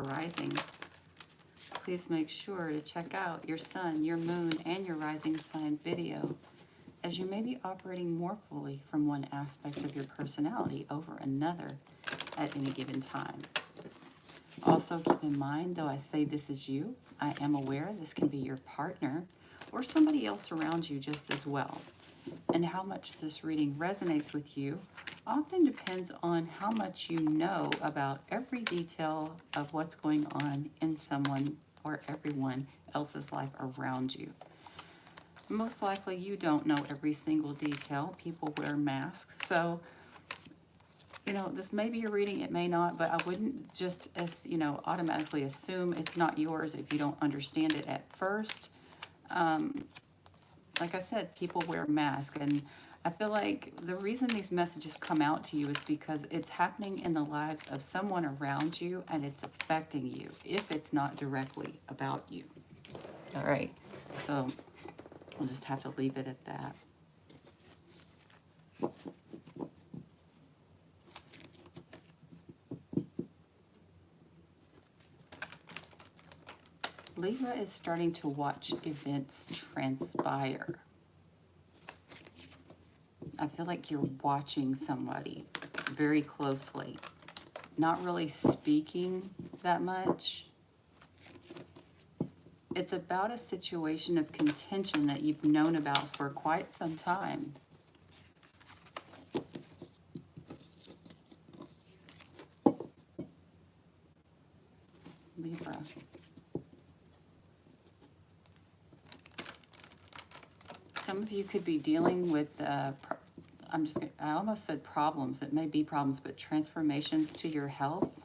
Libra rising, please make sure to check out your sun, your moon, and your rising sign video, as you may be operating more fully from one aspect of your personality over another at any given time. Also keep in mind, though I say this is you, I am aware this can be your partner or somebody else around you just as well. And how much this reading resonates with you often depends on how much you know about every detail of what's going on in someone or everyone else's life around you. Most likely you don't know every single detail. People wear masks. So, you know, this may be your reading, it may not, but I wouldn't just, as you know, automatically assume it's not yours if you don't understand it at first. Like I said, people wear masks, and I feel like the reason these messages come out to you is because it's happening in the lives of someone around you, and it's affecting you, if it's not directly about you. All right, so we'll just have to leave it at that. Libra is starting to watch events transpire. I feel like you're watching somebody very closely, not really speaking that much. It's about a situation of contention that you've known about for quite some time. Libra. Some of you could be dealing with, I almost said problems. It may be problems, but transformations to your health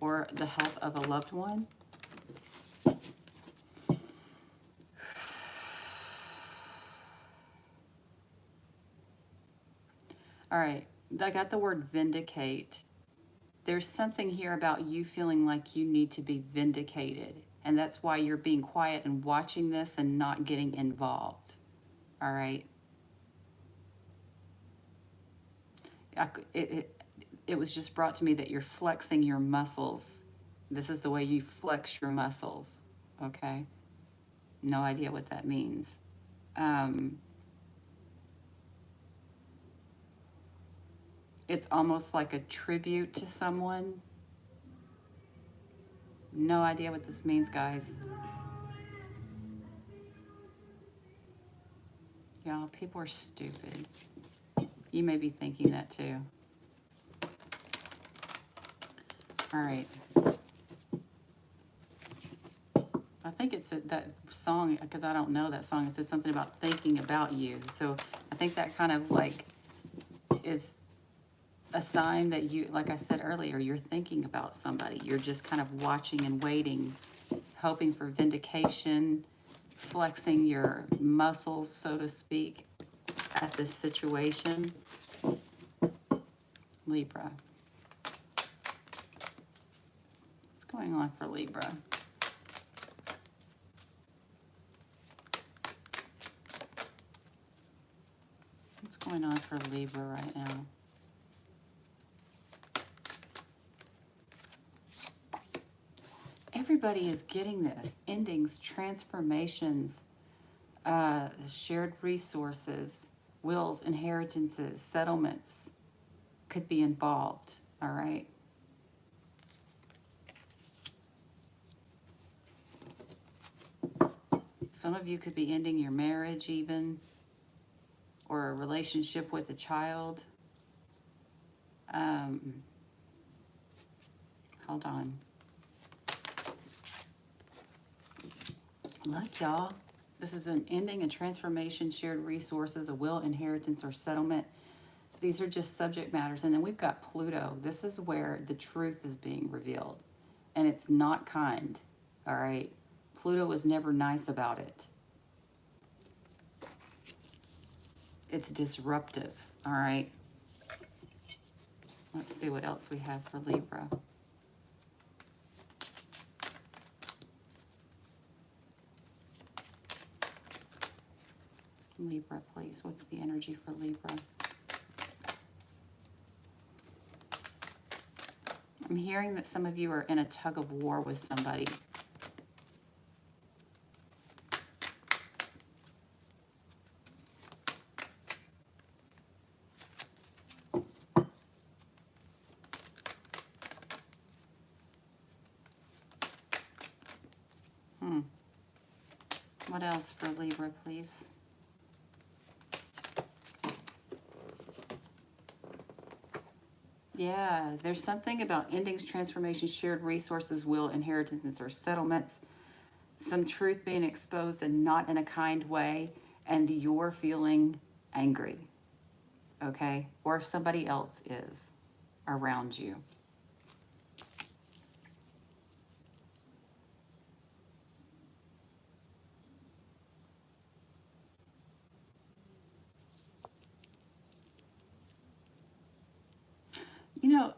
or the health of a loved one. All right, I got the word vindicate. There's something here about you feeling like you need to be vindicated. And that's why you're being quiet and watching this and not getting involved. All right. It was just brought to me that you're flexing your muscles. This is the way you flex your muscles. Okay. No idea what that means. It's almost like a tribute to someone. No idea what this means, guys. Y'all, people are stupid. You may be thinking that too. All right. I think it said that song, because I don't know that song, it said something about thinking about you. So I think that kind of like is a sign that you, like I said earlier, you're thinking about somebody. You're just kind of watching and waiting, hoping for vindication, flexing your muscles, so to speak, at this situation. Libra. What's going on for Libra? What's going on for Libra right now? Everybody is getting this. Endings, transformations, shared resources, wills, inheritances, settlements could be involved, all right? Some of you could be ending your marriage even, or a relationship with a child. Hold on. Look, y'all. This is an ending, a transformation, shared resources, a will, inheritance, or settlement. These are just subject matters. And then we've got Pluto. This is where the truth is being revealed. And it's not kind, all right? Pluto was never nice about it. It's disruptive, all right? Let's see what else we have for Libra. Libra, please. What's the energy for Libra? I'm hearing that some of you are in a tug of war with somebody. What else for Libra, please? Yeah, there's something about endings, transformations, shared resources, will, inheritances, or settlements. Some truth being exposed and not in a kind way, and you're feeling angry, okay? Or if somebody else is around you. You know,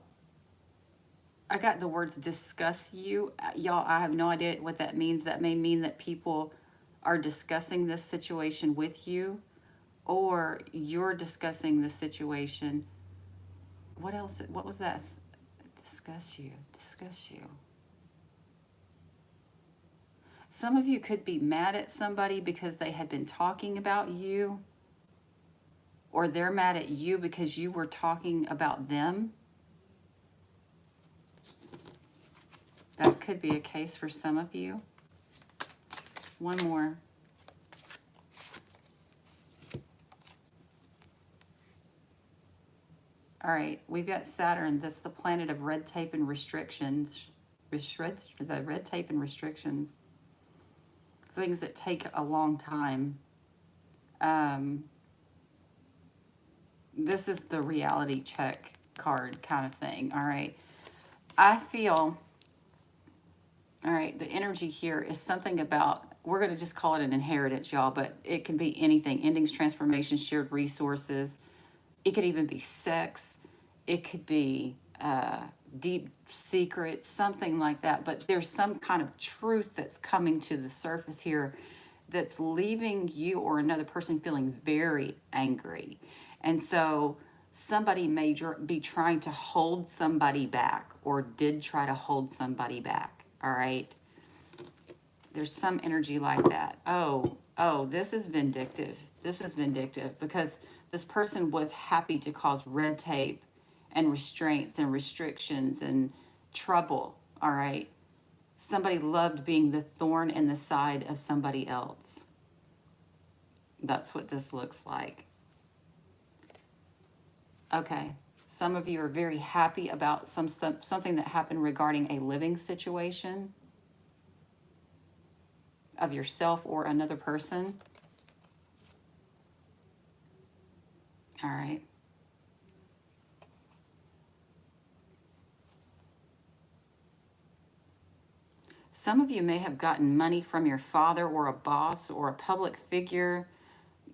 I got the words discuss you. Y'all, I have no idea what that means. That may mean that people are discussing this situation with you, or you're discussing the situation. What else? What was that? Discuss you. Discuss you. Some of you could be mad at somebody because they had been talking about you, or they're mad at you because you were talking about them. That could be a case for some of you. One more. All right, we've got Saturn. That's the planet of red tape and restrictions. The red tape and restrictions. Things that take a long time. This is the reality check card kind of thing, all right? I feel, all right, the energy here is something about, we're going to just call it an inheritance, y'all, but it can be anything. Endings, transformations, shared resources. It could even be sex. It could be deep secrets, something like that. But there's some kind of truth that's coming to the surface here that's leaving you or another person feeling very angry. And so somebody may be trying to hold somebody back, or did try to hold somebody back, all right? There's some energy like that. Oh, this is vindictive. This is vindictive because this person was happy to cause red tape and restraints and restrictions and trouble, all right? Somebody loved being the thorn in the side of somebody else. That's what this looks like. Okay, some of you are very happy about something that happened regarding a living situation of yourself or another person. All right. Some of you may have gotten money from your father or a boss or a public figure,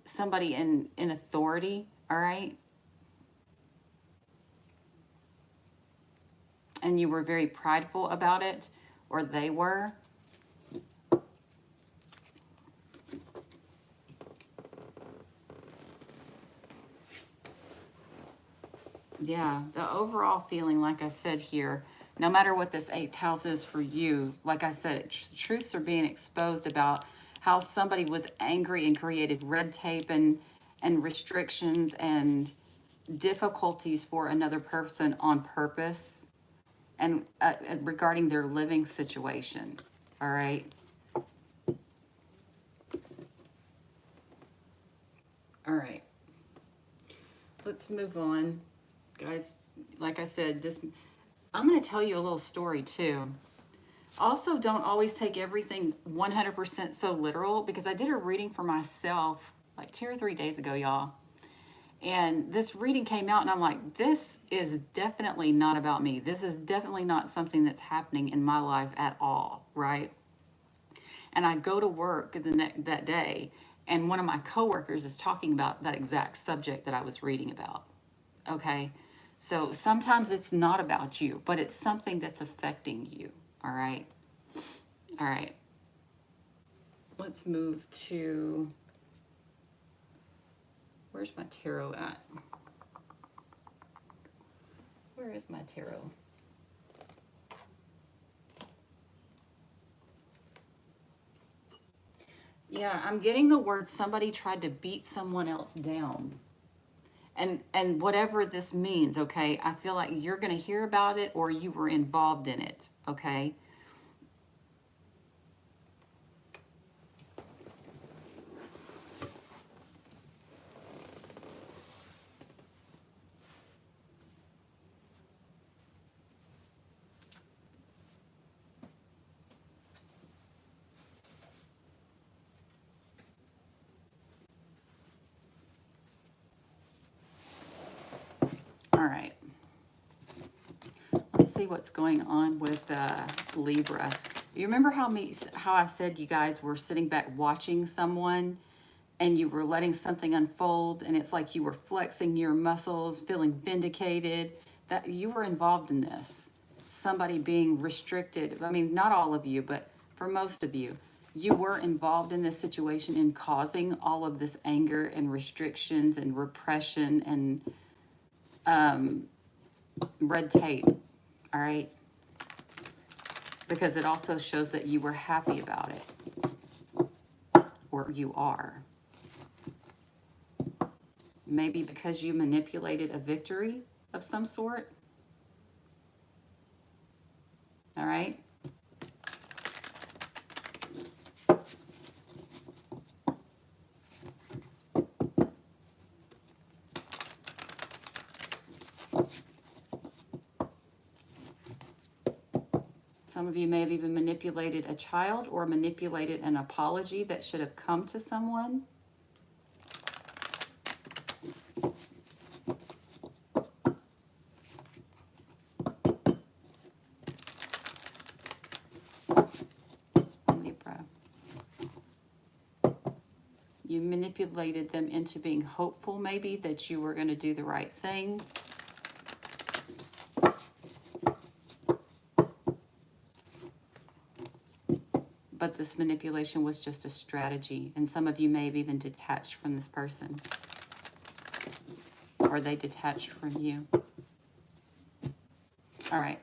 somebody in authority, all right? And you were very prideful about it, or they were. Yeah, the overall feeling, like I said here, no matter what this 8th house is for you, like I said, truths are being exposed about how somebody was angry and created red tape and restrictions and difficulties for another person on purpose, and regarding their living situation. All right. All right. Let's move on, guys. Like I said, I'm going to tell you a little story too. Also, don't always take everything 100% so literal, because I did a reading for myself like 2 or 3 days ago, y'all. And this reading came out and I'm like, this is definitely not about me. This is definitely not something that's happening in my life at all, right? And I go to work that day, and one of my coworkers is talking about that exact subject that I was reading about. Okay? So sometimes it's not about you, but it's something that's affecting you. All right? All right. Let's move to, where's my tarot at? Where is my tarot? Yeah, I'm getting the word somebody tried to beat someone else down. And whatever this means, okay? I feel like you're going to hear about it or you were involved in it, okay? All right. Let's see what's going on with Libra. You remember how I said you guys were sitting back watching someone and you were letting something unfold and it's like you were flexing your muscles, feeling vindicated, that you were involved in this. Somebody being restricted. I mean, not all of you, but for most of you, you were involved in this situation in causing all of this anger and restrictions and repression and red tape. All right. Because it also shows that you were happy about it, or you are. Maybe because you manipulated a victory of some sort. All right. Some of you may have even manipulated a child or manipulated an apology that should have come to someone. Libra. You manipulated them into being hopeful, maybe, that you were going to do the right thing. But this manipulation was just a strategy. And some of you may have even detached from this person. Or they detached from you. All right.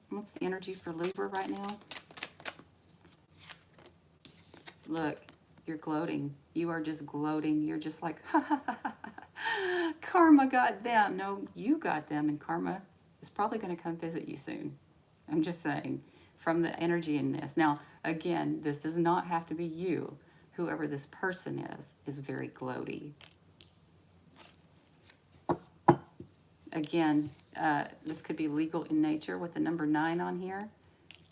What's the energy for Libra right now? Look, you're gloating. You are just gloating. You're just like, ha ha ha ha. Karma got them. No, you got them, and karma is probably going to come visit you soon. I'm just saying, from the energy in this. Now, again, this does not have to be you. Whoever this person is very gloaty. Again, this could be legal in nature with the number 9 on here.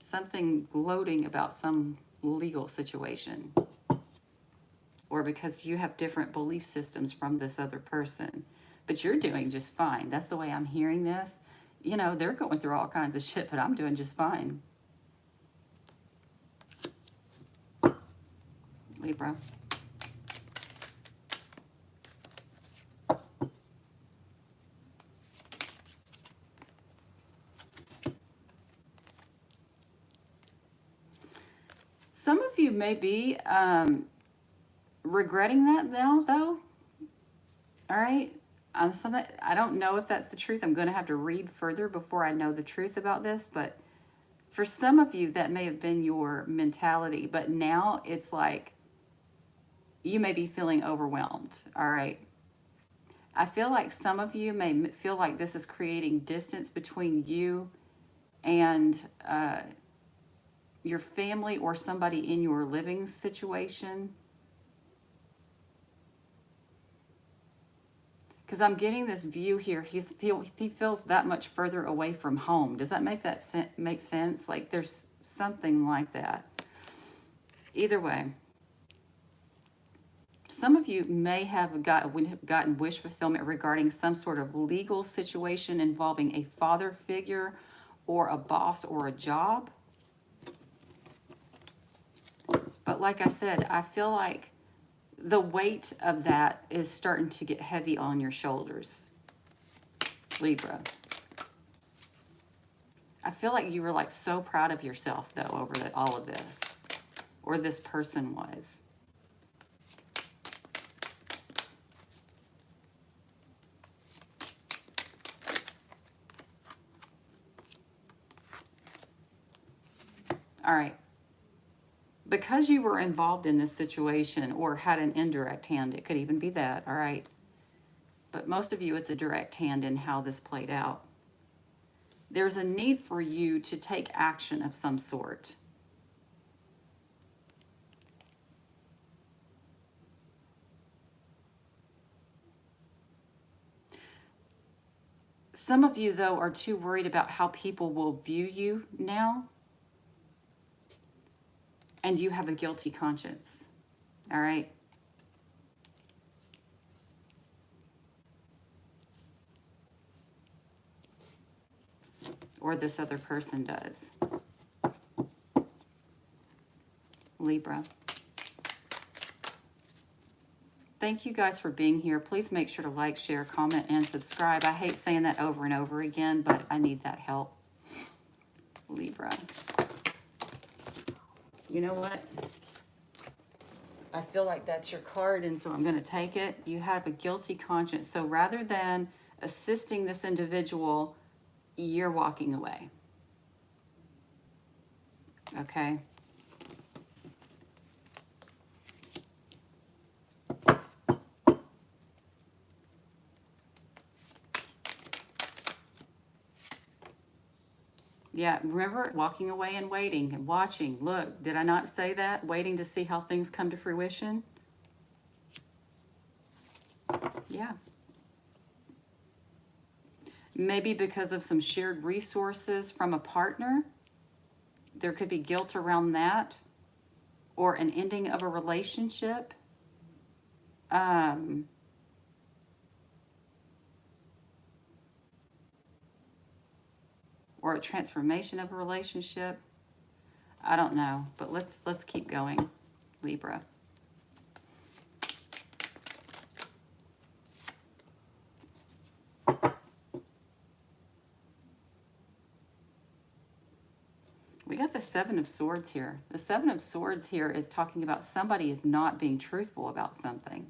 Something gloating about some legal situation. Or because you have different belief systems from this other person. But you're doing just fine. That's the way I'm hearing this. You know, they're going through all kinds of shit, but I'm doing just fine. Libra. Some of you may be regretting that now, though. All right. I don't know if that's the truth. I'm going to have to read further before I know the truth about this. But for some of you, that may have been your mentality. But now it's like you may be feeling overwhelmed. All right. I feel like some of you may feel like this is creating distance between you and your family or somebody in your living situation. Because I'm getting this view here. He feels that much further away from home. Does that make sense? Like there's something like that. Either way, some of you may have gotten wish fulfillment regarding some sort of legal situation involving a father figure or a boss or a job. But like I said, I feel like the weight of that is starting to get heavy on your shoulders, Libra. I feel like you were like so proud of yourself though over all of this, or this person was. All right. Because you were involved in this situation or had an indirect hand, it could even be that, all right? But most of you, it's a direct hand in how this played out. There's a need for you to take action of some sort. Some of you, though, are too worried about how people will view you now, and you have a guilty conscience, all right? Or this other person does. Libra. Thank you guys for being here. Please make sure to like, share, comment, and subscribe. I hate saying that over and over again, but I need that help. Libra. You know what? I feel like that's your card, and so I'm going to take it. You have a guilty conscience. So rather than assisting this individual, you're walking away. Okay? Yeah, remember walking away and waiting and watching. Look, did I not say that? Waiting to see how things come to fruition? Yeah. Maybe because of some shared resources from a partner. There could be guilt around that. Or an ending of a relationship. Or a transformation of a relationship. I don't know, but let's keep going, Libra. We got the Seven of Swords here. The Seven of Swords here is talking about somebody is not being truthful about something.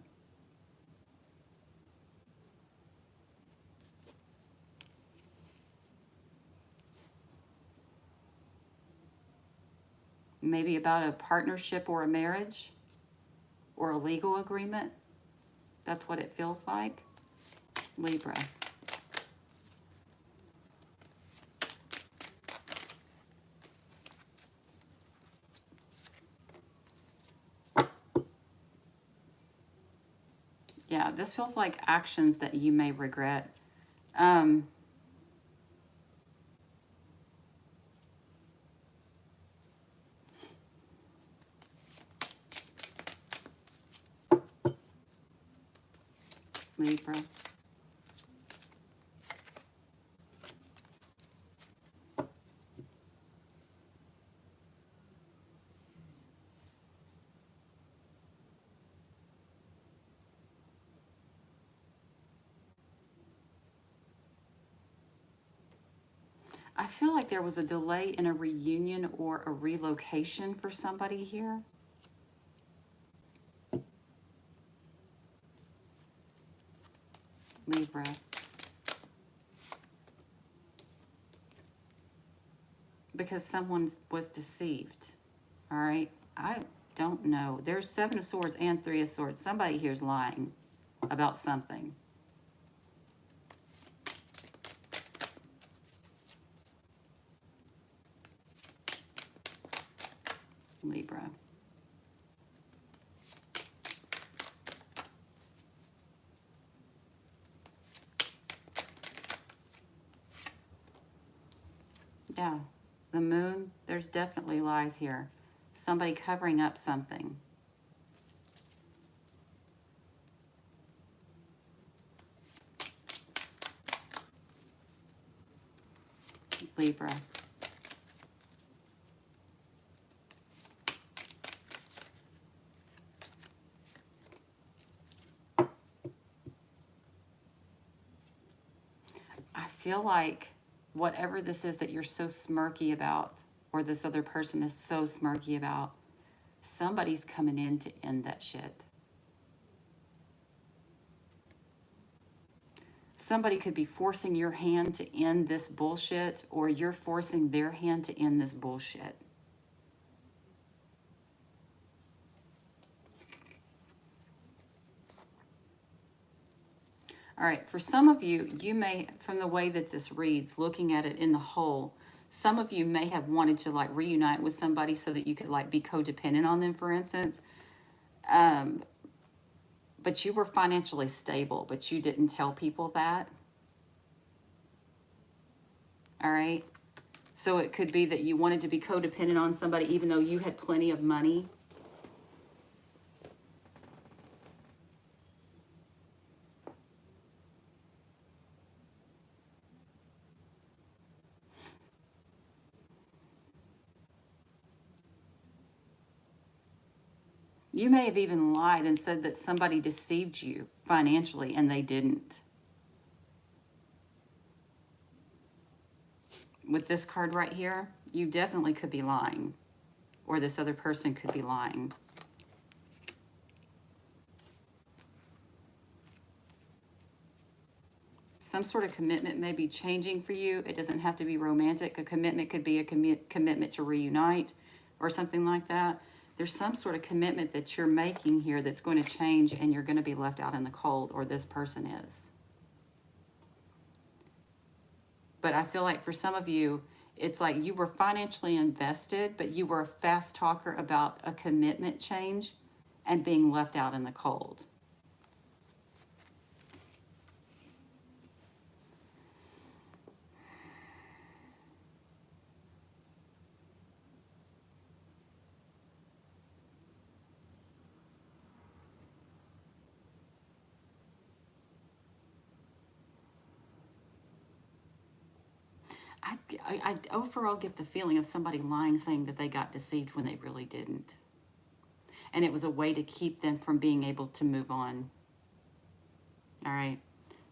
Maybe about a partnership or a marriage or a legal agreement. That's what it feels like. Libra. Yeah, this feels like actions that you may regret. Libra. I feel like there was a delay in a reunion or a relocation for somebody here. Libra. Because someone was deceived. All right. I don't know. There's Seven of Swords and Three of Swords. Somebody here's lying about something. Libra. Yeah. The Moon, there's definitely lies here. Somebody covering up something. Libra. I feel like whatever this is that you're so smirky about, or this other person is so smirky about, somebody's coming in to end that shit. Somebody could be forcing your hand to end this bullshit, or you're forcing their hand to end this bullshit. All right, for some of you, you may, from the way that this reads, looking at it in the whole, some of you may have wanted to like reunite with somebody so that you could like be codependent on them, for instance. But you were financially stable, but you didn't tell people that. All right. So it could be that you wanted to be codependent on somebody even though you had plenty of money. You may have even lied and said that somebody deceived you financially and they didn't. With this card right here, you definitely could be lying, or this other person could be lying. Some sort of commitment may be changing for you. It doesn't have to be romantic. A commitment could be a commitment to reunite or something like that. There's some sort of commitment that you're making here that's going to change and you're going to be left out in the cold, or this person is. But I feel like for some of you, it's like you were financially invested, but you were a fast talker about a commitment change and being left out in the cold. I overall get the feeling of somebody lying, saying that they got deceived when they really didn't. And it was a way to keep them from being able to move on. All right.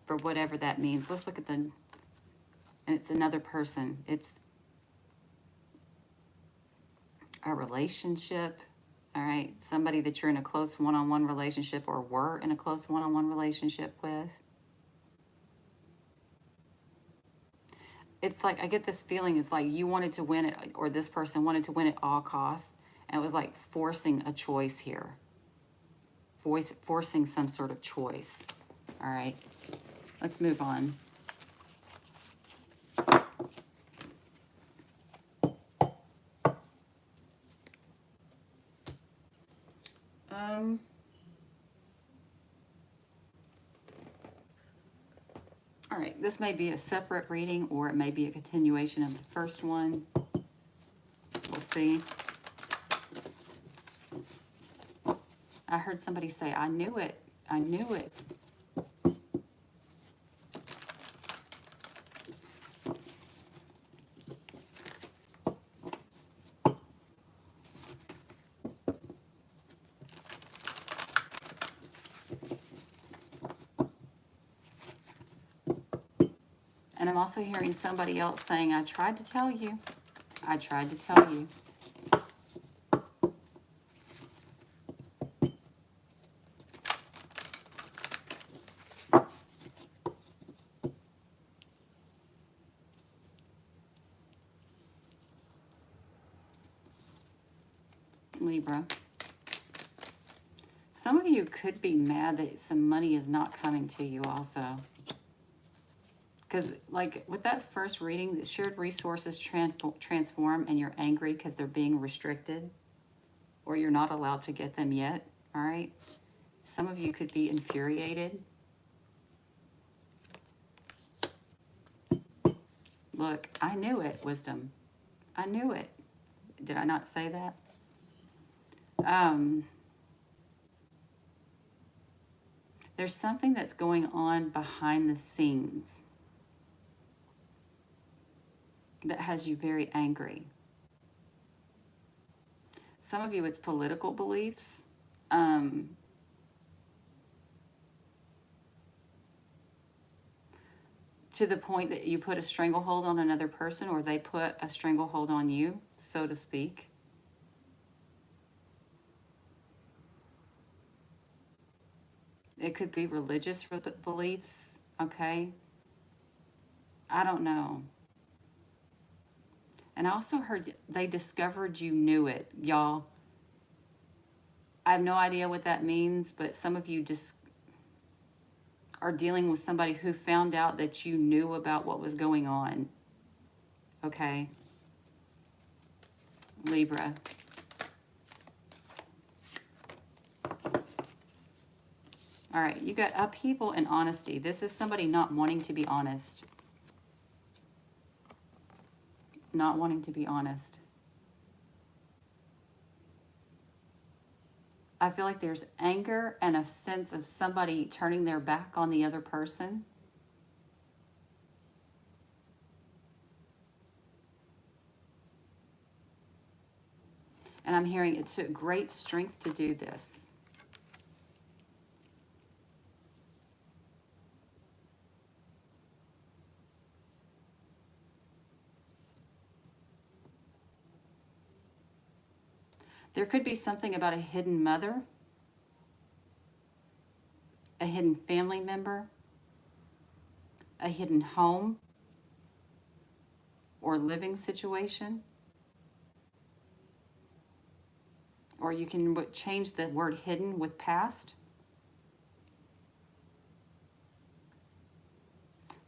For whatever that means. Let's look at the, and it's another person. It's a relationship. All right. Somebody that you're in a close one-on-one relationship or were in a close one-on-one relationship with. It's like, I get this feeling, it's like you wanted to win it, or this person wanted to win at all costs. And it was like forcing a choice here. Forcing some sort of choice. All right. Let's move on. All right, this may be a separate reading or it may be a continuation of the first one. We'll see. I heard somebody say, I knew it. I knew it. And I'm also hearing somebody else saying, I tried to tell you. I tried to tell you. Libra. Some of you could be mad that some money is not coming to you also. Because like with that first reading, the shared resources transform and you're angry because they're being restricted or you're not allowed to get them yet, all right? Some of you could be infuriated. Look, I knew it, wisdom. I knew it. Did I not say that? There's something that's going on behind the scenes that has you very angry. Some of you, it's political beliefs. To the point that you put a stranglehold on another person or they put a stranglehold on you, so to speak. It could be religious beliefs, okay? I don't know. And I also heard they discovered you knew it, y'all. I have no idea what that means, but some of you just, are dealing with somebody who found out that you knew about what was going on. Okay? Libra. All right, you got upheaval and honesty. This is somebody not wanting to be honest. Not wanting to be honest. I feel like there's anger and a sense of somebody turning their back on the other person. And I'm hearing it took great strength to do this. There could be something about a hidden mother, a hidden family member, a hidden home or living situation. Or you can change the word hidden with past.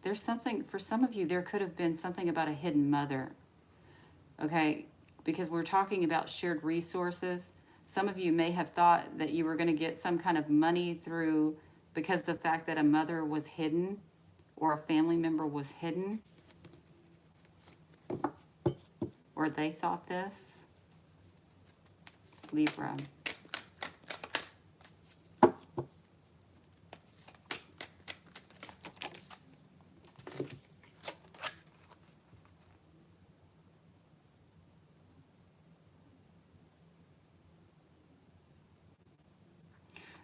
There's something, for some of you, there could have been something about a hidden mother. Okay, because we're talking about shared resources. Some of you may have thought that you were going to get some kind of money through because the fact that a mother was hidden or a family member was hidden. Or they thought this. Libra.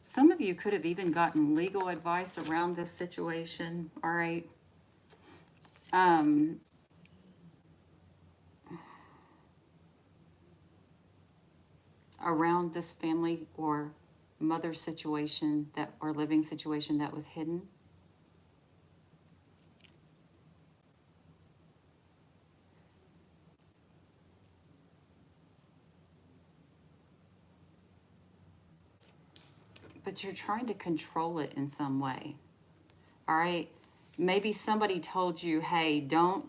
Some of you could have even gotten legal advice around this situation, all right? Around this family or mother situation that or living situation that was hidden. But you're trying to control it in some way. All right? Maybe somebody told you, hey, don't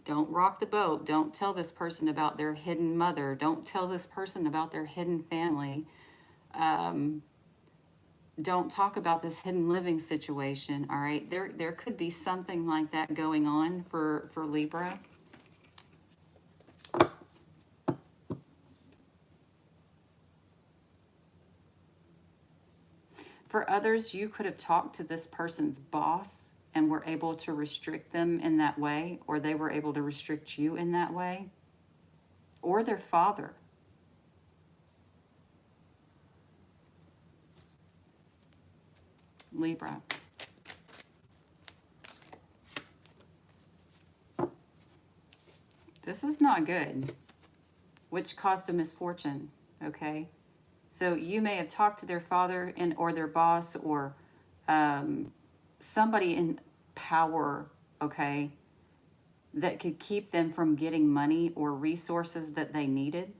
rock the boat. Don't tell this person about their hidden mother. Don't tell this person about their hidden family. Don't talk about this hidden living situation. All right? There could be something like that going on for Libra. For others, you could have talked to this person's boss and were able to restrict them in that way, or they were able to restrict you in that way, or their father. Libra. This is not good, which caused a misfortune, okay? So you may have talked to their father and or their boss or somebody in power, okay, that could keep them from getting money or resources that they needed.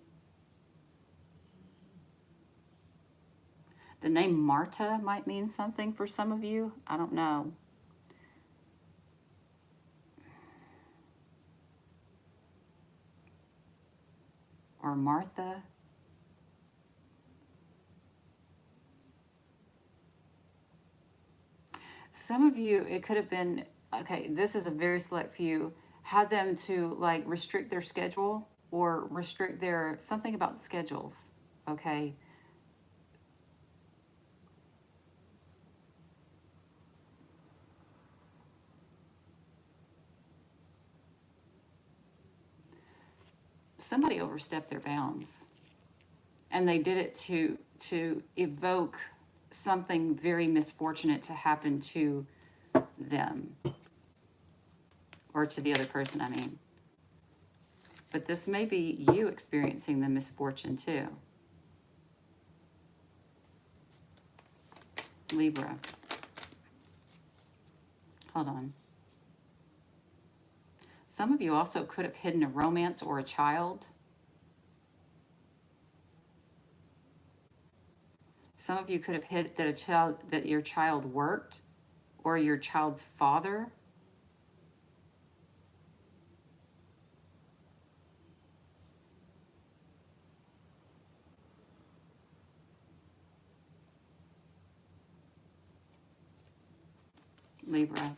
The name Marta might mean something for some of you. I don't know. Or Martha. Some of you, it could have been, okay, this is a very select few, had them to like restrict their schedule or restrict their, something about schedules, okay? Somebody overstepped their bounds. And they did it to evoke something very misfortunate to happen to them. Or to the other person, I mean. But this may be you experiencing the misfortune too. Libra. Hold on. Some of you also could have hidden a romance or a child. Some of you could have hid that your child worked or your child's father. Libra.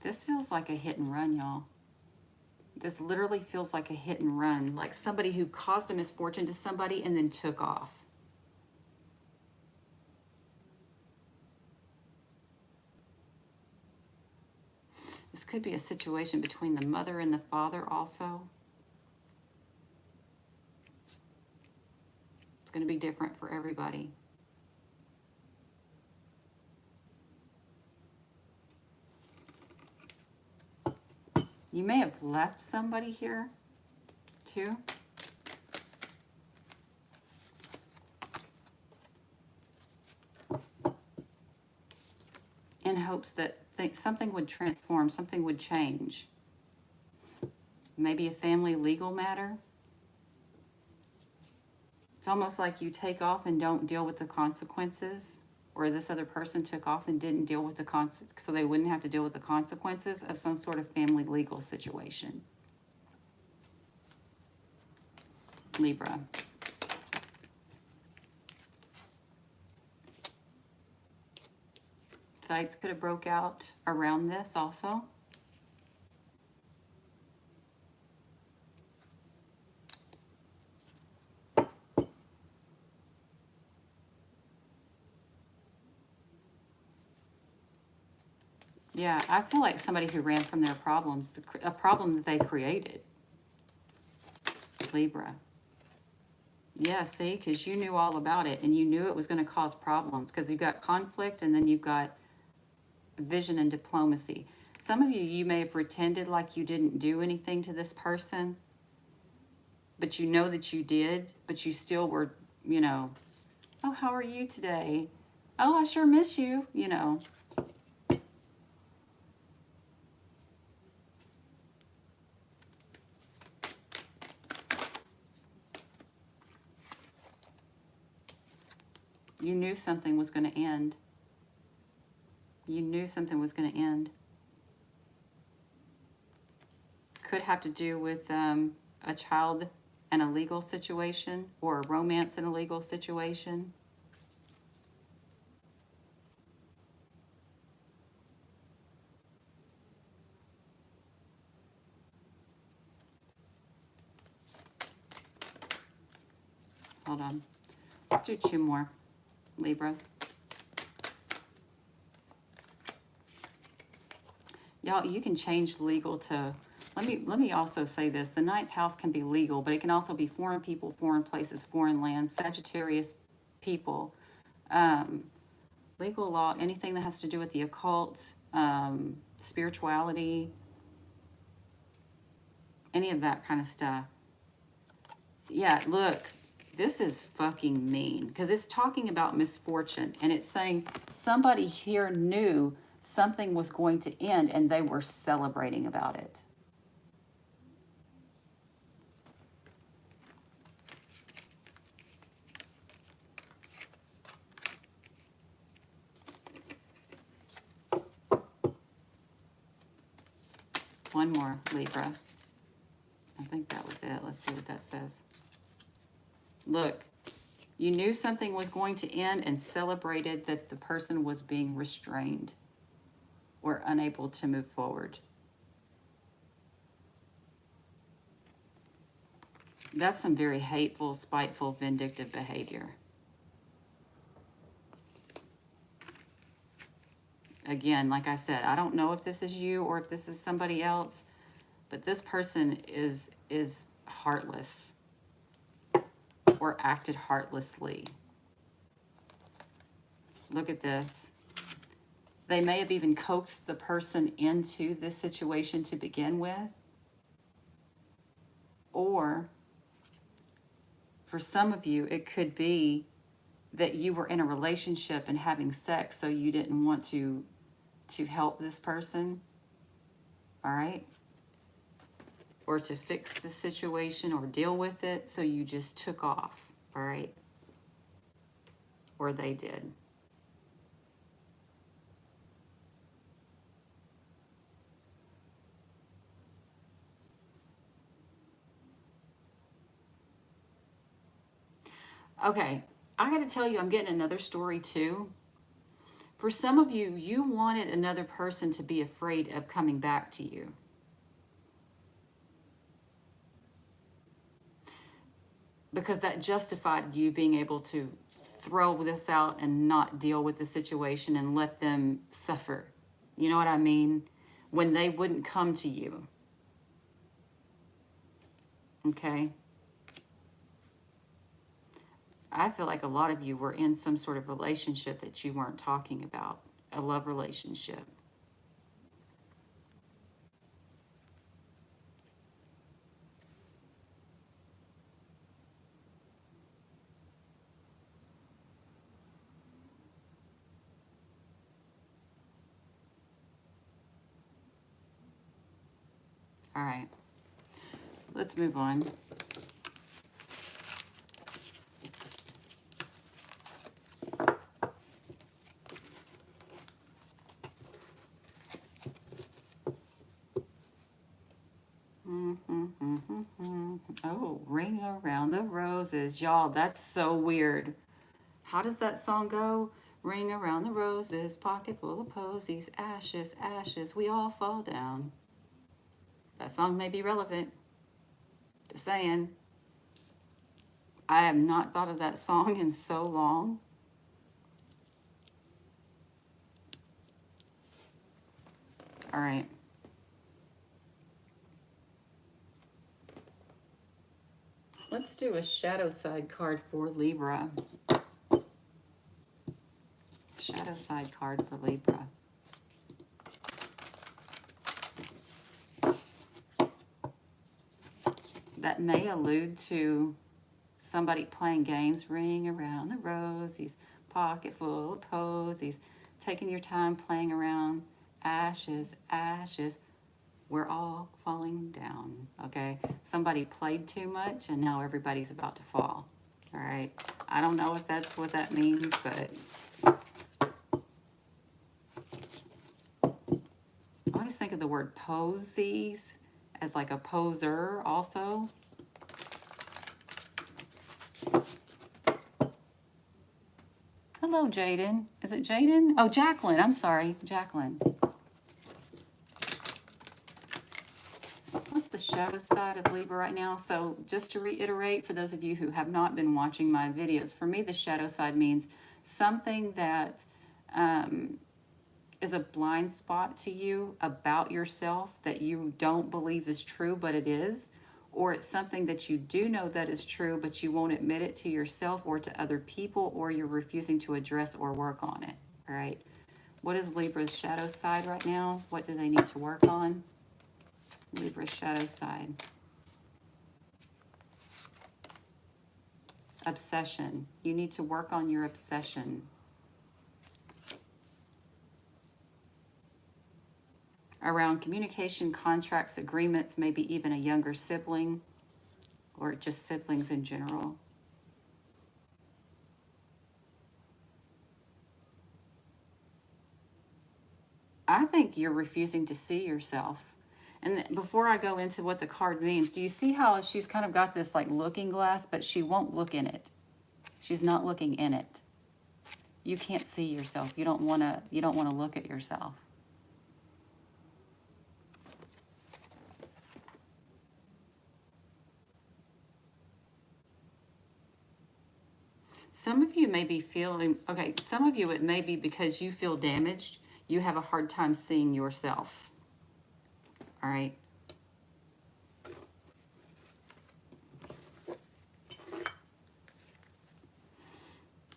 This feels like a hit and run, y'all. This literally feels like a hit and run, like somebody who caused a misfortune to somebody and then took off. This could be a situation between the mother and the father also. It's going to be different for everybody. You may have left somebody here, too. In hopes that something would transform, something would change. Maybe a family legal matter. It's almost like you take off and don't deal with the consequences, or this other person took off and didn't deal with the so they wouldn't have to deal with the consequences of some sort of family legal situation. Libra. Fights could have broke out around this also. Yeah, I feel like somebody who ran from their problems, a problem that they created. Libra. Yeah, see, because you knew all about it and you knew it was going to cause problems because you've got conflict and then you've got vision and diplomacy. Some of you may have pretended like you didn't do anything to this person, but you know that you did, but you still were, you know, oh, how are you today? Oh, I sure miss you, you know. You knew something was going to end. You knew something was going to end. Could have to do with a child and a legal situation, or a romance in a legal situation. Hold on. Let's do two more, Libra. Y'all, you can change legal to, let me also say this. The ninth house can be legal, but it can also be foreign people, foreign places, foreign lands, Sagittarius people, legal law, anything that has to do with the occult, spirituality, any of that kind of stuff. Yeah, look, this is fucking mean because it's talking about misfortune and it's saying somebody here knew something was going to end and they were celebrating about it. One more, Libra. I think that was it. Let's see what that says. Look, you knew something was going to end and celebrated that the person was being restrained or unable to move forward. That's some very hateful, spiteful, vindictive behavior. Again, like I said, I don't know if this is you or if this is somebody else, but this person is heartless or acted heartlessly. Look at this. They may have even coaxed the person into this situation to begin with. Or for some of you, it could be that you were in a relationship and having sex, so you didn't want to help this person. All right? or to fix the situation or deal with it, so you just took off, all right? Or they did. Okay, I got to tell you, I'm getting another story too. For some of you, you wanted another person to be afraid of coming back to you. Because that justified you being able to throw this out and not deal with the situation and let them suffer. You know what I mean? When they wouldn't come to you. Okay? I feel like a lot of you were in some sort of relationship that you weren't talking about, a love relationship. All right, let's move on. Oh, ring around the roses. Y'all, that's so weird. How does that song go? Ring around the roses, pocket full of posies, ashes, ashes, we all fall down. That song may be relevant. Just saying. I have not thought of that song in so long. All right. Let's do a shadow side card for Libra. Shadow side card for Libra. That may allude to somebody playing games. Ring around the rosies, pocket full of posies, taking your time playing around. Ashes, ashes, we're all falling down, okay? Somebody played too much and now everybody's about to fall, all right? I don't know if that's what that means, but I always think of the word posies as like a poser also. Hello, Jaden. Is it Jaden? Oh, Jacqueline. I'm sorry, Jacqueline. What's the shadow side of Libra right now? So just to reiterate, for those of you who have not been watching my videos, for me, the shadow side means something that is a blind spot to you about yourself that you don't believe is true, but it is. Or it's something that you do know that is true, but you won't admit it to yourself or to other people, or you're refusing to address or work on it, all right? What is Libra's shadow side right now? What do they need to work on? Libra's shadow side. Obsession. You need to work on your obsession. Around communication, contracts, agreements, maybe even a younger sibling, or just siblings in general. I think you're refusing to see yourself. And before I go into what the card means, do you see how she's kind of got this like looking glass, but she won't look in it. She's not looking in it. You can't see yourself. You don't want to look at yourself. Some of you may be feeling, okay, some of you it may be because you feel damaged. You have a hard time seeing yourself. All right.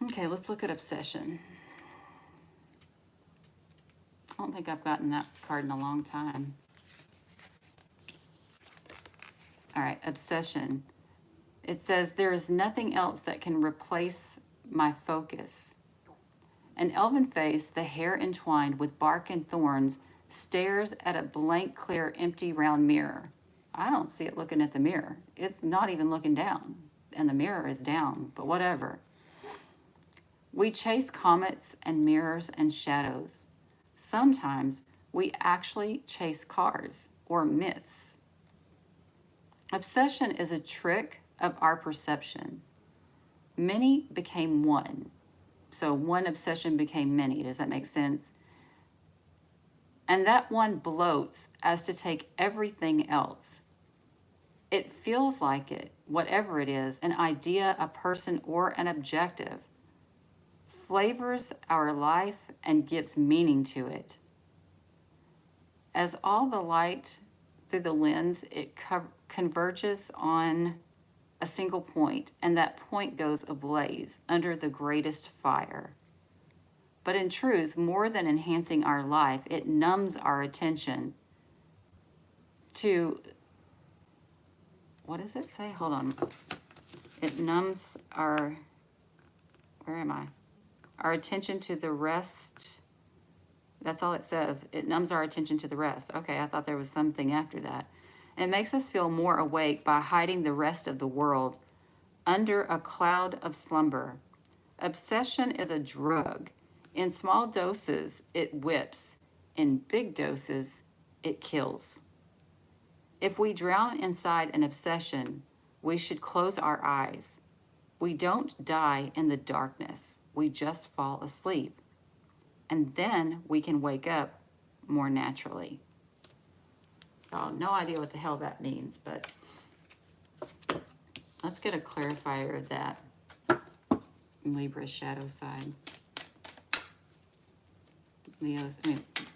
Okay, let's look at obsession. I don't think I've gotten that card in a long time. All right, obsession. It says, there is nothing else that can replace my focus. An elven face, the hair entwined with bark and thorns, stares at a blank, clear, empty, round mirror. I don't see it looking at the mirror. It's not even looking down, and the mirror is down, but whatever. We chase comets and mirrors and shadows. Sometimes we actually chase cars or myths. Obsession is a trick of our perception. Many became one. So one obsession became many. Does that make sense? And that one bloats as to take everything else. It feels like it, whatever it is, an idea, a person, or an objective, flavors our life and gives meaning to it. As all the light through the lens, it converges on a single point, and that point goes ablaze under the greatest fire. But in truth, more than enhancing our life, it numbs our attention to, what does it say? Hold on. It numbs our, where am I? Our attention to the rest. That's all it says. It numbs our attention to the rest. Okay, I thought there was something after that. It makes us feel more awake by hiding the rest of the world under a cloud of slumber. Obsession is a drug. In small doses, it whips. In big doses, it kills. If we drown inside an obsession, we should close our eyes. We don't die in the darkness. We just fall asleep. And then we can wake up more naturally. Oh, no idea what the hell that means, but let's get a clarifier of that. Libra's shadow side.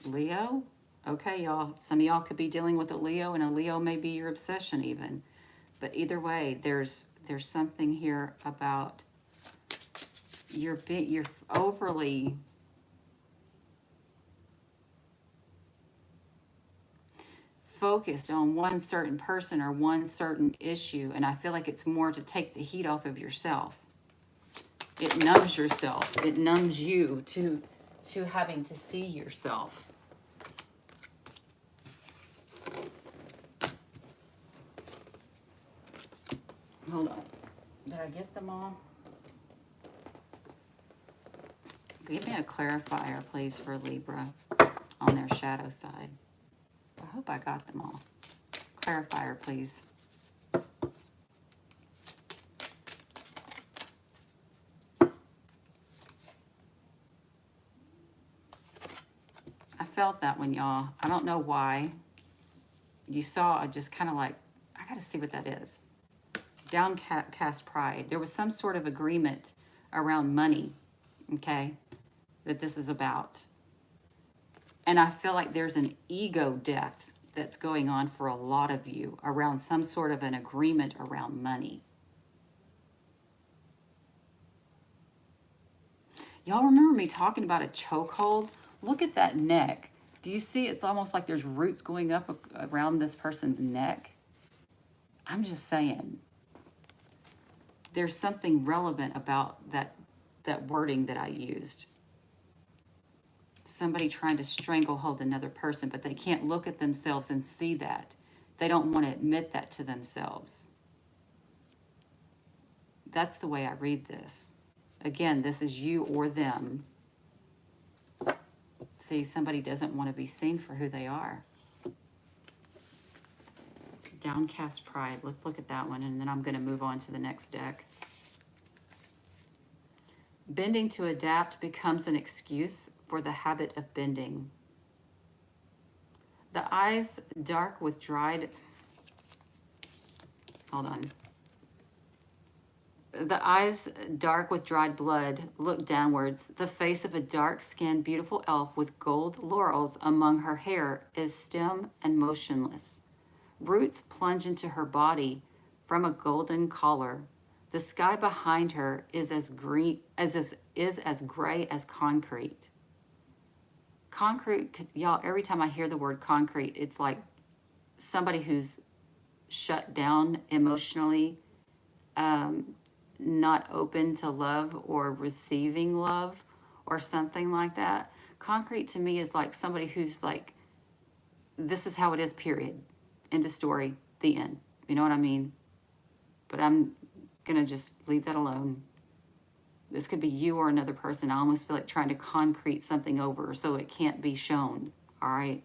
Leo? Okay, y'all. Some of y'all could be dealing with a Leo, and a Leo may be your obsession even. But either way, there's something here about you're overly focused on one certain person or one certain issue, and I feel like it's more to take the heat off of yourself. It numbs yourself. It numbs you to having to see yourself. Hold on. Did I get them all? Give me a clarifier, please, for Libra on their shadow side. I hope I got them all. Clarifier, please. I felt that one, y'all. I don't know why. You saw, just kind of like, I got to see what that is. Downcast pride. There was some sort of agreement around money, okay, that this is about. And I feel like there's an ego death that's going on for a lot of you around some sort of an agreement around money. Y'all remember me talking about a chokehold? Look at that neck. Do you see it's almost like there's roots going up around this person's neck? I'm just saying. There's something relevant about that wording that I used. Somebody trying to stranglehold another person, but they can't look at themselves and see that. They don't want to admit that to themselves. That's the way I read this. Again, this is you or them. See, somebody doesn't want to be seen for who they are. Downcast pride. Let's look at that one, and then I'm going to move on to the next deck. Bending to adapt becomes an excuse for the habit of bending. The eyes dark with dried... Hold on. The eyes dark with dried blood look downwards. The face of a dark-skinned, beautiful elf with gold laurels among her hair is stem and motionless. Roots plunge into her body from a golden collar. The sky behind her is as green as gray as concrete. Concrete, y'all, every time I hear the word concrete, it's like somebody who's shut down emotionally, not open to love or receiving love or something like that. Concrete to me is like somebody who's like, this is how it is, period. End of story. The end. You know what I mean? But I'm going to just leave that alone. This could be you or another person. I almost feel like trying to concrete something over so it can't be shown. All right.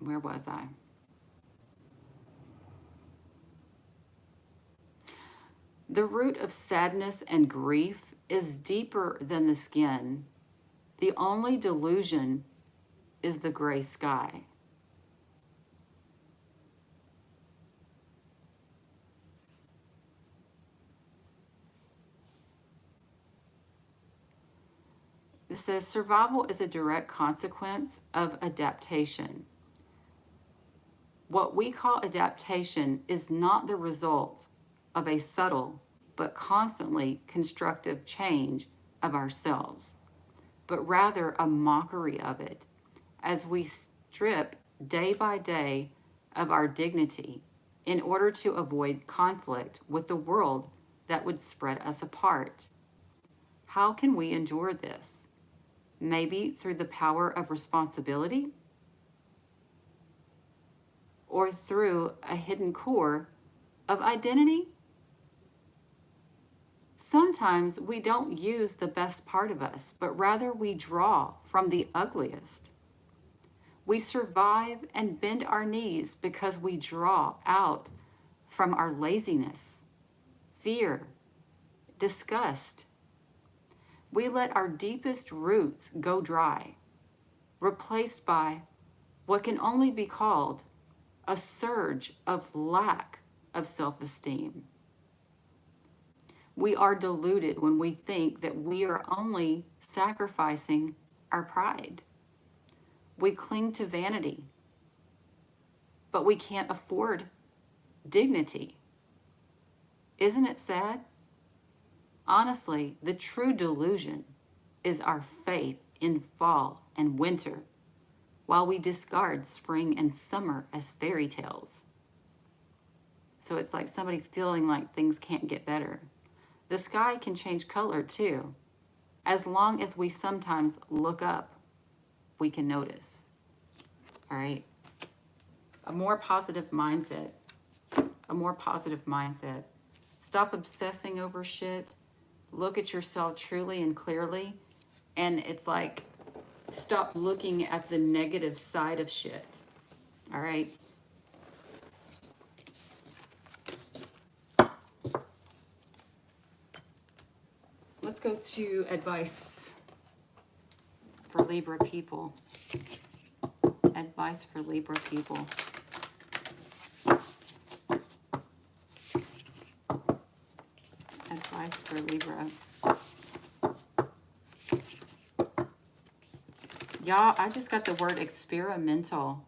Where was I? The root of sadness and grief is deeper than the skin. The only delusion is the gray sky. It says survival is a direct consequence of adaptation. What we call adaptation is not the result of a subtle but constantly constructive change of ourselves, but rather a mockery of it as we strip day by day of our dignity in order to avoid conflict with the world that would spread us apart. How can we endure this? Maybe through the power of responsibility? Or through a hidden core of identity? Sometimes we don't use the best part of us, but rather we draw from the ugliest. We survive and bend our knees because we draw out from our laziness, fear, disgust. We let our deepest roots go dry, replaced by what can only be called a surge of lack of self-esteem. We are deluded when we think that we are only sacrificing our pride. We cling to vanity, but we can't afford dignity. Isn't it sad? Honestly, the true delusion is our faith in fall and winter, while we discard spring and summer as fairy tales. So it's like somebody feeling like things can't get better. The sky can change color too. As long as we sometimes look up, we can notice. All right? A more positive mindset. A more positive mindset. Stop obsessing over shit. Look at yourself truly and clearly. And it's like, stop looking at the negative side of shit. All right? Let's go to advice for Libra people. Advice for Libra people. Advice for Libra. Y'all, I just got the word experimental.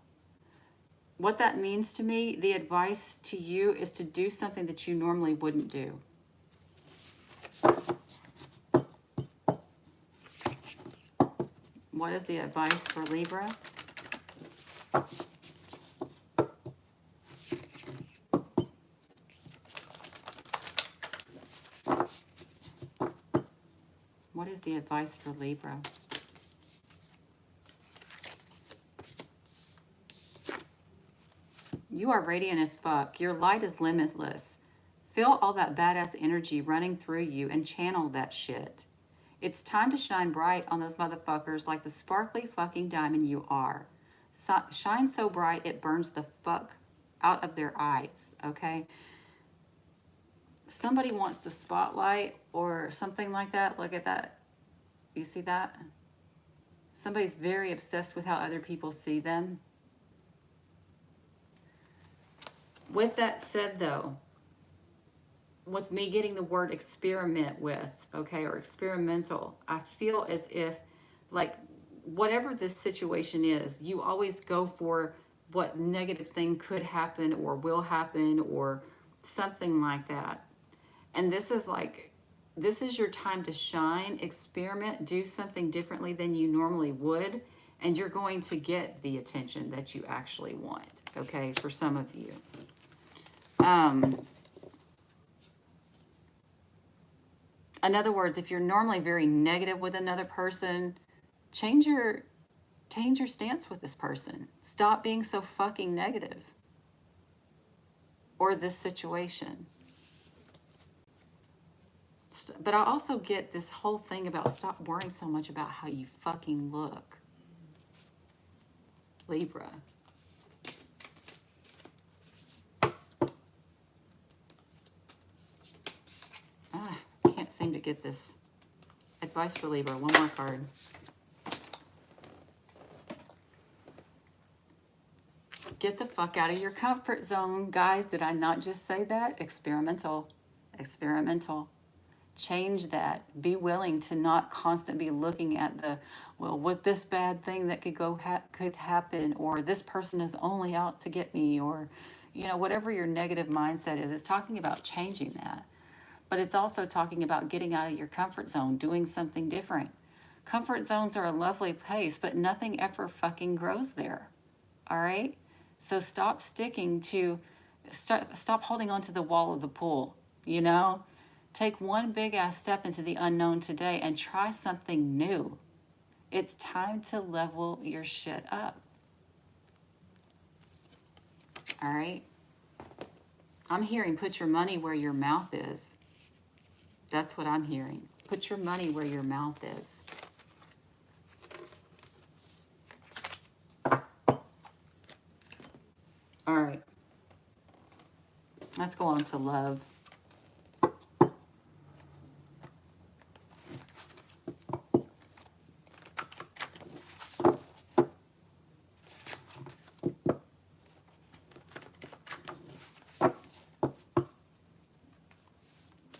What that means to me, the advice to you is to do something that you normally wouldn't do. What is the advice for Libra? What is the advice for Libra? You are radiant as fuck. Your light is limitless. Feel all that badass energy running through you and channel that shit. It's time to shine bright on those motherfuckers like the sparkly fucking diamond you are. Shine so bright it burns the fuck out of their eyes, okay? Somebody wants the spotlight or something like that. Look at that. You see that? Somebody's very obsessed with how other people see them. With that said, though, with me getting the word experiment with, okay, or experimental, I feel as if, like, whatever this situation is, you always go for what negative thing could happen or will happen or something like that. And this is like, this is your time to shine, experiment, do something differently than you normally would, and you're going to get the attention that you actually want, okay, for some of you. In other words, if you're normally very negative with another person, change your Change your stance with this person. Stop being so fucking negative. Or this situation. But I also get this whole thing about stop worrying so much about how you fucking look. Libra. Can't seem to get this. Advice for Libra. One more card. Get the fuck out of your comfort zone. Guys, did I not just say that? Experimental. Experimental. Change that. Be willing to not constantly be looking at the, well, with this bad thing that could happen, or this person is only out to get me, or, you know, whatever your negative mindset is. It's talking about changing that. But it's also talking about getting out of your comfort zone, doing something different. Comfort zones are a lovely place, but nothing ever fucking grows there. All right? So stop sticking to, stop holding on to the wall of the pool, you know? Take one big ass step into the unknown today and try something new. It's time to level your shit up. All right? I'm hearing put your money where your mouth is. That's what I'm hearing. Put your money where your mouth is. All right. Let's go on to love.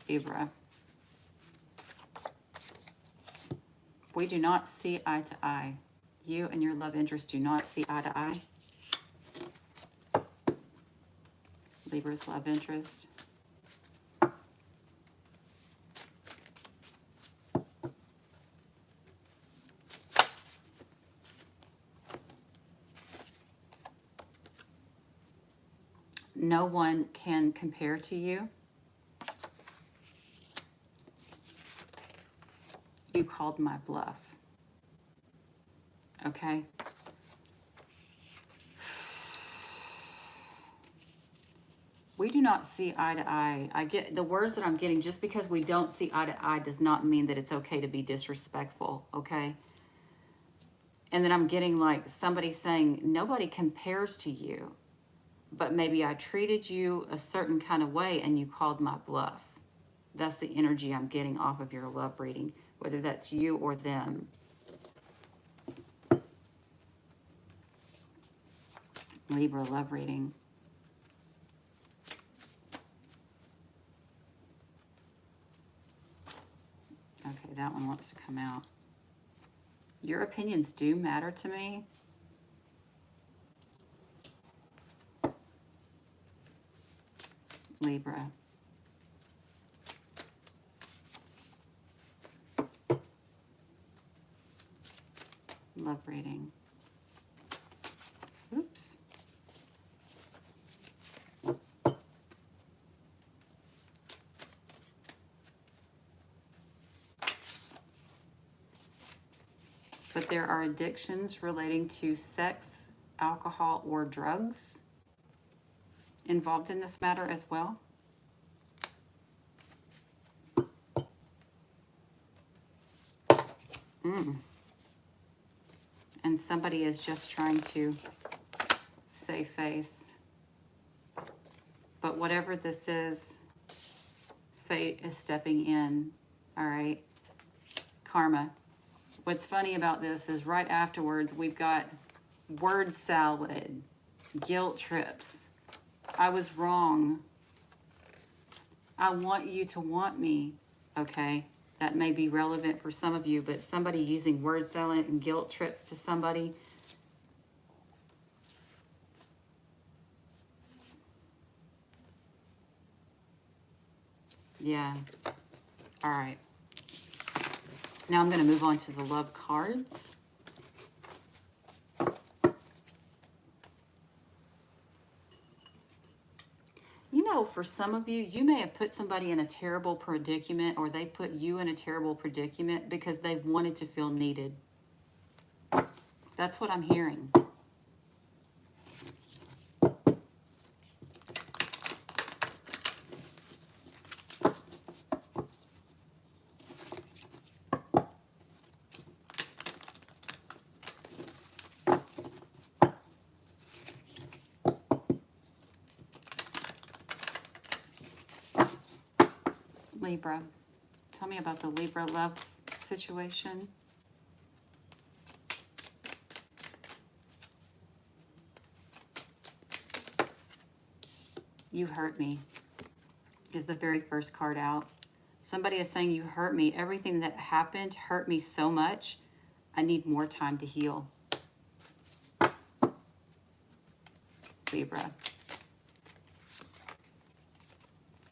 Libra. We do not see eye to eye. You and your love interest do not see eye to eye. Libra's love interest. No one can compare to you. You called my bluff. Okay? We do not see eye to eye. I get the words that I'm getting. Just because we don't see eye to eye does not mean that it's okay to be disrespectful, okay? And then I'm getting like somebody saying, nobody compares to you, but maybe I treated you a certain kind of way and you called my bluff. That's the energy I'm getting off of your love reading, whether that's you or them. Libra love reading. Okay, that one wants to come out. Your opinions do matter to me. Libra. Love reading. Oops. But there are addictions relating to sex, alcohol, or drugs involved in this matter as well. And somebody is just trying to save face. But whatever this is, fate is stepping in. All right. Karma. What's funny about this is right afterwards, we've got word salad, guilt trips. I was wrong. I want you to want me. Okay. That may be relevant for some of you, but somebody using word salad and guilt trips to somebody. Yeah. All right. Now I'm going to move on to the love cards. You know, for some of you, you may have put somebody in a terrible predicament, or they put you in a terrible predicament because they wanted to feel needed. That's what I'm hearing. Libra. Tell me about the Libra love situation. You hurt me is the very first card out. Somebody is saying you hurt me. Everything that happened hurt me so much. I need more time to heal. Libra.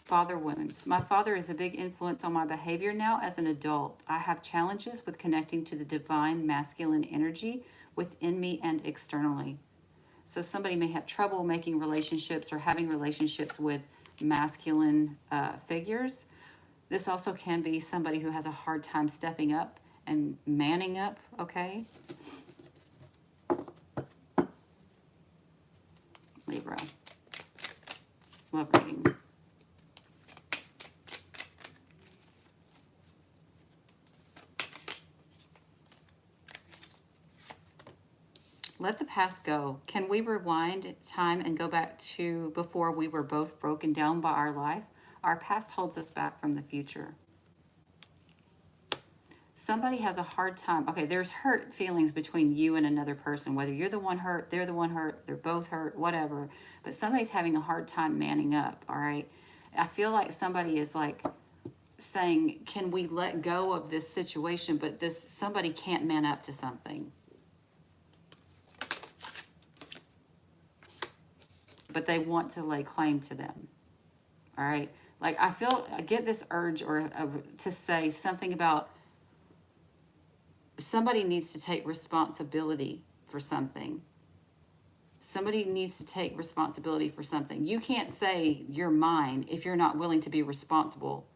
Father wounds. My father is a big influence on my behavior now as an adult. I have challenges with connecting to the divine masculine energy within me and externally. So somebody may have trouble making relationships or having relationships with masculine figures. This also can be somebody who has a hard time stepping up and manning up, okay? Libra. Love reading. Let the past go. Can we rewind time and go back to before we were both broken down by our life? Our past holds us back from the future. Somebody has a hard time. Okay, there's hurt feelings between you and another person, whether you're the one hurt, they're the one hurt, they're both hurt, whatever. But somebody's having a hard time manning up, all right? I feel like somebody is like saying, can we let go of this situation? But somebody can't man up to something. But they want to lay claim to them, all right? Like I get this urge to say something about somebody needs to take responsibility for something. Somebody needs to take responsibility for something. You can't say you're mine if you're not willing to be responsible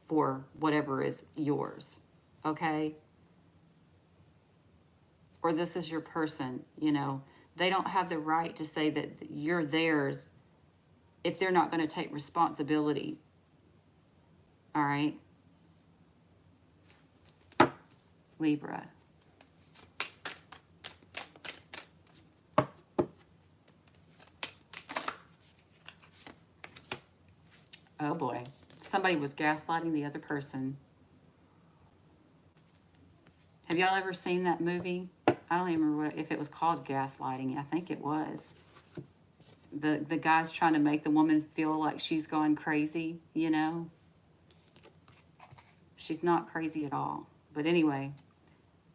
for whatever is yours, okay? Or this is your person, you know. They don't have the right to say that you're theirs if they're not going to take responsibility, all right? Libra. Oh boy. Somebody was gaslighting the other person. Have y'all ever seen that movie? I don't even remember if it was called Gaslighting. I think it was. The guy's trying to make the woman feel like she's gone crazy, you know? She's not crazy at all. But anyway,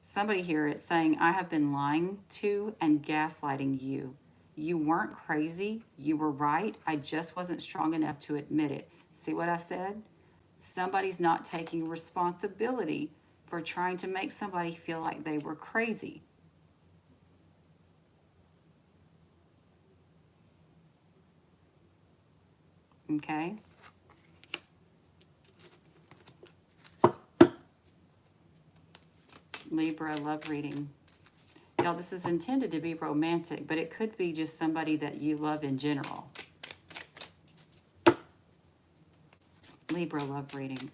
somebody here is saying, I have been lying to and gaslighting you. You weren't crazy. You were right. I just wasn't strong enough to admit it. See what I said? Somebody's not taking responsibility for trying to make somebody feel like they were crazy. Okay? Libra, love reading. Y'all, this is intended to be romantic, but it could be just somebody that you love in general. Libra, love reading.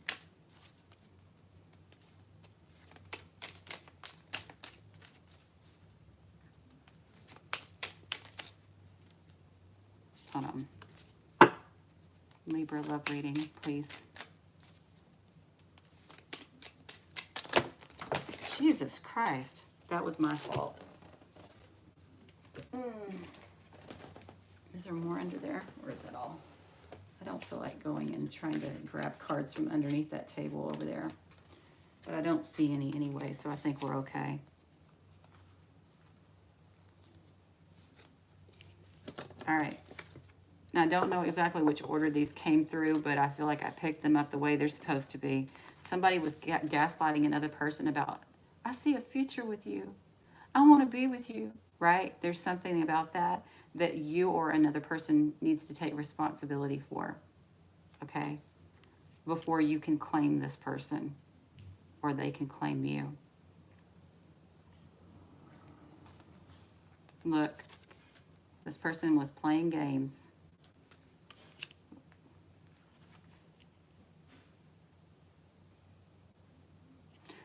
Hold on. Libra, love reading, please. Jesus Christ. That was my fault. Is there more under there? Or is that all? I don't feel like going and trying to grab cards from underneath that table over there. But I don't see any anyway, so I think we're okay. All right. Now, I don't know exactly which order these came through, but I feel like I picked them up the way they're supposed to be. Somebody was gaslighting another person about, I see a future with you. I want to be with you, right? There's something about that you or another person needs to take responsibility for, okay? Before you can claim this person or they can claim you. Look, this person was playing games.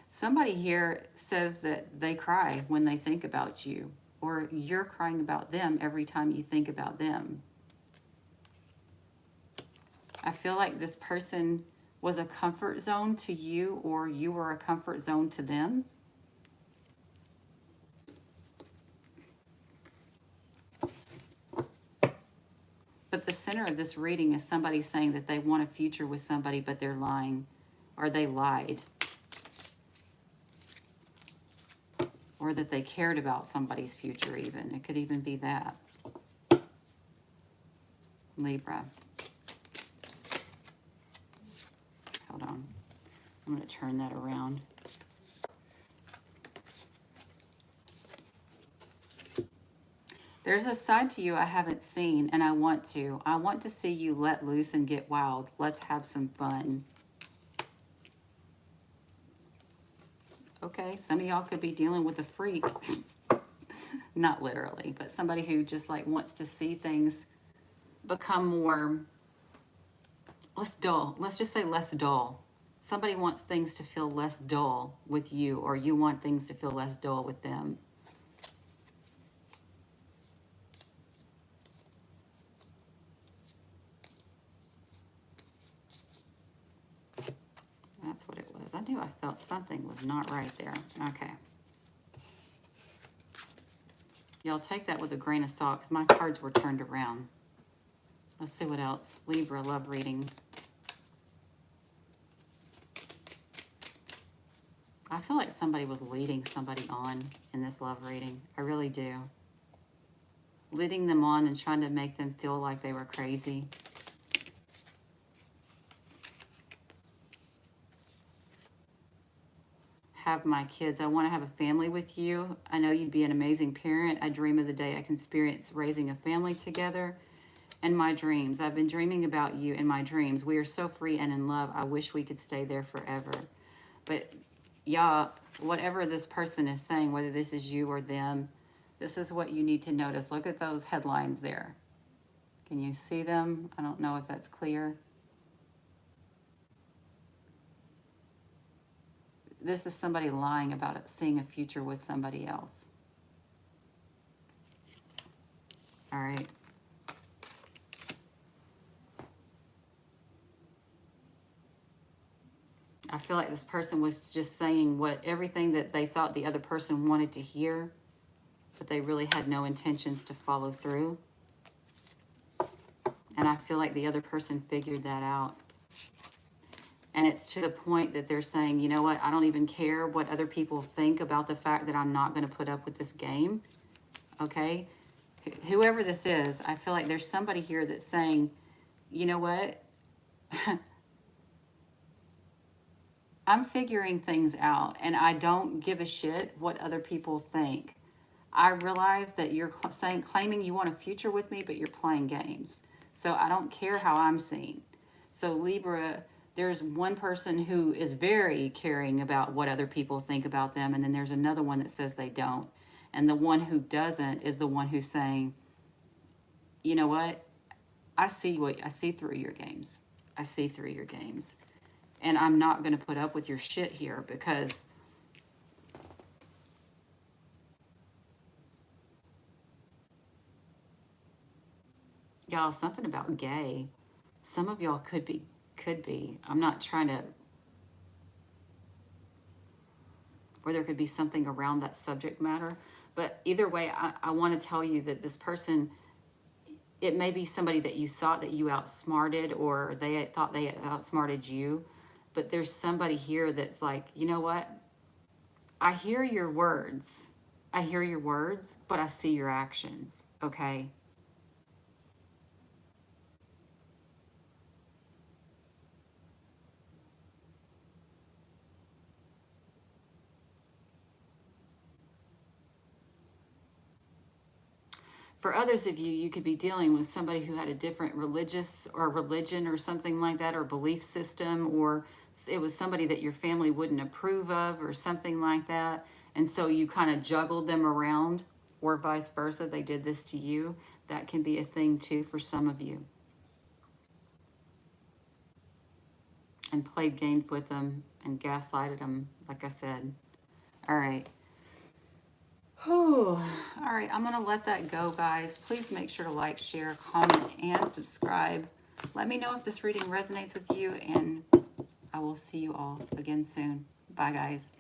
Somebody here says that they cry when they think about you, or you're crying about them every time you think about them. I feel like this person was a comfort zone to you, or you were a comfort zone to them. But the center of this reading is somebody saying that they want a future with somebody, but they're lying, or they lied, or that they cared about somebody's future even. It could even be that. Libra. Hold on. I'm going to turn that around. There's a side to you I haven't seen, and I want to. I want to see you let loose and get wild. Let's have some fun. Okay, some of y'all could be dealing with a freak. Not literally, but somebody who just like wants to see things become more, less dull. Let's just say less dull. Somebody wants things to feel less dull with you, or you want things to feel less dull with them. That's what it was. I knew I felt something was not right there. Okay. Y'all take that with a grain of salt because my cards were turned around. Let's see what else. Libra, love reading. I feel like somebody was leading somebody on in this love reading. I really do. Leading them on and trying to make them feel like they were crazy. Have my kids. I want to have a family with you. I know you'd be an amazing parent. I dream of the day I can experience raising a family together. And my dreams. I've been dreaming about you in my dreams. We are so free and in love. I wish we could stay there forever. But y'all, whatever this person is saying, whether this is you or them, this is what you need to notice. Look at those headlines there. Can you see them? I don't know if that's clear. This is somebody lying about it, seeing a future with somebody else. All right. I feel like this person was just saying everything that they thought the other person wanted to hear, but they really had no intentions to follow through. And I feel like the other person figured that out. And it's to the point that they're saying, you know what, I don't even care what other people think about the fact that I'm not going to put up with this game. Okay? Whoever this is, I feel like there's somebody here that's saying, you know what? I'm figuring things out, and I don't give a shit what other people think. I realize that you're claiming you want a future with me, but you're playing games. So I don't care how I'm seen. So Libra, there's one person who is very caring about what other people think about them, and then there's another one that says they don't. And the one who doesn't is the one who's saying, you know what? I see through your games. I see through your games. And I'm not going to put up with your shit here because y'all, something about gay. Some of y'all could be. I'm not trying to, or there could be something around that subject matter. But either way, I want to tell you that this person, it may be somebody that you thought that you outsmarted, or they thought they outsmarted you. But there's somebody here that's like, you know what? I hear your words. But I see your actions, okay? For others of you, you could be dealing with somebody who had a different religion or something like that, or belief system, or it was somebody that your family wouldn't approve of or something like that. And so you kind of juggled them around, or vice versa, they did this to you. That can be a thing too for some of you. And played games with them and gaslighted them, like I said. All right. Whew. All right, I'm going to let that go, guys. Please make sure to like, share, comment, and subscribe. Let me know if this reading resonates with you, and I will see you all again soon. Bye, guys.